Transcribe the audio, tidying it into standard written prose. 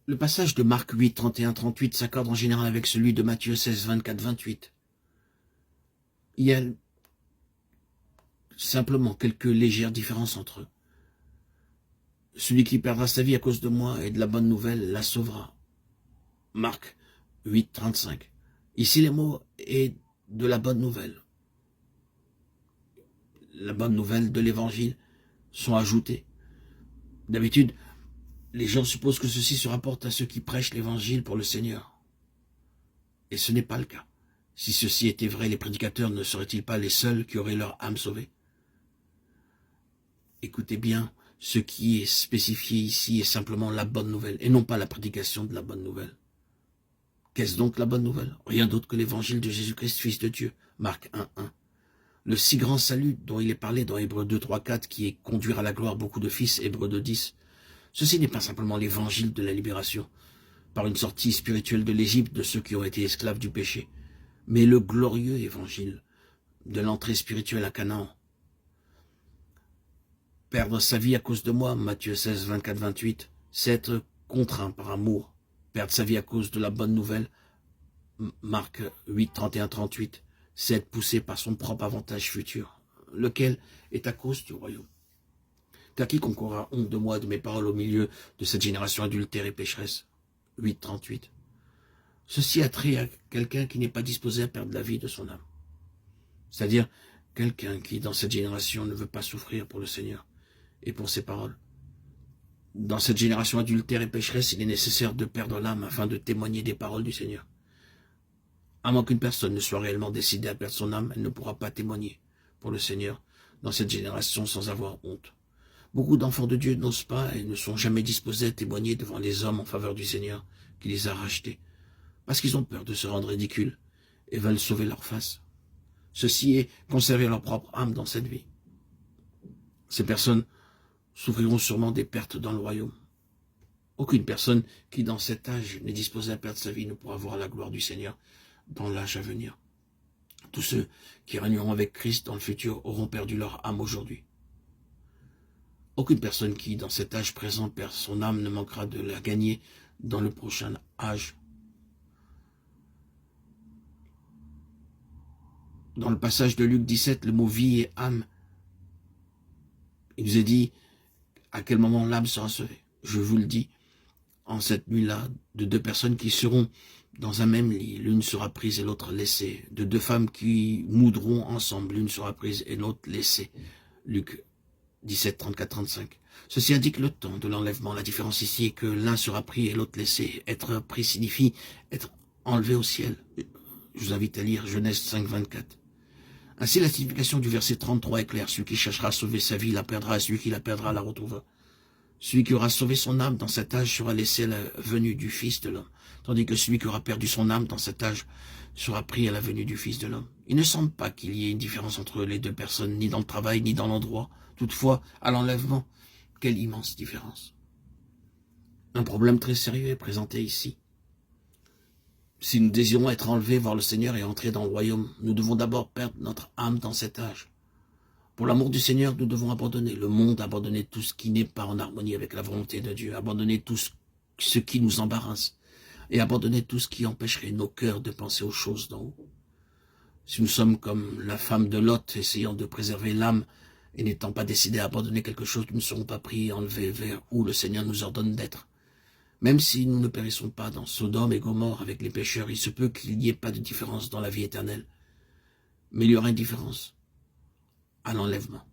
Le passage de Marc 8, 31-38 s'accorde en général avec celui de Matthieu 16, 24-28. Il y a simplement quelques légères différences entre eux. Celui qui perdra sa vie à cause de moi et de la bonne nouvelle la sauvera. Marc 8, 35. Ici les mots « et de la bonne nouvelle ». La bonne nouvelle de l'évangile sont ajoutés. D'habitude, les gens supposent que ceci se rapporte à ceux qui prêchent l'évangile pour le Seigneur. Et ce n'est pas le cas. Si ceci était vrai, les prédicateurs ne seraient-ils pas les seuls qui auraient leur âme sauvée? Écoutez bien, ce qui est spécifié ici est simplement la bonne nouvelle, et non pas la prédication de la bonne nouvelle. Qu'est-ce donc la bonne nouvelle? Rien d'autre que l'évangile de Jésus-Christ, Fils de Dieu. Marc 1, 1. Le si grand salut dont il est parlé dans Hébreux 2, 3, 4, qui est conduire à la gloire beaucoup de fils, Hébreux 2, 10. Ceci n'est pas simplement l'évangile de la libération, par une sortie spirituelle de l'Égypte de ceux qui ont été esclaves du péché, mais le glorieux évangile de l'entrée spirituelle à Canaan. Perdre sa vie à cause de moi, Matthieu 16, 24, 28, c'est être contraint par amour. Perdre sa vie à cause de la bonne nouvelle, Marc 8, 31, 38, c'est être poussé par son propre avantage futur, lequel est à cause du royaume. Car quiconque aura honte de moi et de mes paroles au milieu de cette génération adultère et pécheresse, 8, 38. Ceci a trait à quelqu'un qui n'est pas disposé à perdre la vie de son âme. C'est-à-dire quelqu'un qui, dans cette génération, ne veut pas souffrir pour le Seigneur et pour ses paroles. Dans cette génération adultère et pécheresse, il est nécessaire de perdre l'âme afin de témoigner des paroles du Seigneur. À moins qu'une personne ne soit réellement décidée à perdre son âme, elle ne pourra pas témoigner pour le Seigneur dans cette génération sans avoir honte. Beaucoup d'enfants de Dieu n'osent pas et ne sont jamais disposés à témoigner devant les hommes en faveur du Seigneur qui les a rachetés, parce qu'ils ont peur de se rendre ridicules et veulent sauver leur face. Ceci est conserver leur propre âme dans cette vie. Ces personnes souffriront sûrement des pertes dans le royaume. Aucune personne qui, dans cet âge, n'est disposée à perdre sa vie ne pourra voir la gloire du Seigneur dans l'âge à venir. Tous ceux qui régneront avec Christ dans le futur auront perdu leur âme aujourd'hui. Aucune personne qui, dans cet âge présent, perd son âme ne manquera de la gagner dans le prochain âge. Dans le passage de Luc 17, le mot vie et âme, il nous est dit à quel moment l'âme sera sauvée. Je vous le dis, en cette nuit-là, de deux personnes qui seront dans un même lit, l'une sera prise et l'autre laissée. De deux femmes qui moudront ensemble, l'une sera prise et l'autre laissée. Luc 17, 34, 35. Ceci indique le temps de l'enlèvement. La différence ici est que l'un sera pris et l'autre laissé. Être pris signifie être enlevé au ciel. Je vous invite à lire Genèse 5, 24. Ainsi, la signification du verset 33 est claire. Celui qui cherchera à sauver sa vie la perdra, et celui qui la perdra la retrouvera. Celui qui aura sauvé son âme dans cet âge sera laissé à la venue du Fils de l'homme, tandis que celui qui aura perdu son âme dans cet âge sera pris à la venue du Fils de l'homme. Il ne semble pas qu'il y ait une différence entre les deux personnes, ni dans le travail, ni dans l'endroit. Toutefois, à l'enlèvement, quelle immense différence. Un problème très sérieux est présenté ici. Si nous désirons être enlevés, voir le Seigneur et entrer dans le royaume, nous devons d'abord perdre notre âme dans cet âge. Pour l'amour du Seigneur, nous devons abandonner le monde, abandonner tout ce qui n'est pas en harmonie avec la volonté de Dieu, abandonner tout ce qui nous embarrasse et abandonner tout ce qui empêcherait nos cœurs de penser aux choses d'en haut. Si nous sommes comme la femme de Lot, essayant de préserver l'âme et n'étant pas décidés à abandonner quelque chose, nous ne serons pas pris et enlevés vers où le Seigneur nous ordonne d'être. Même si nous ne périssons pas dans Sodome et Gomorrhe avec les pécheurs, il se peut qu'il n'y ait pas de différence dans la vie éternelle. Mais il y aura une différence à l'enlèvement.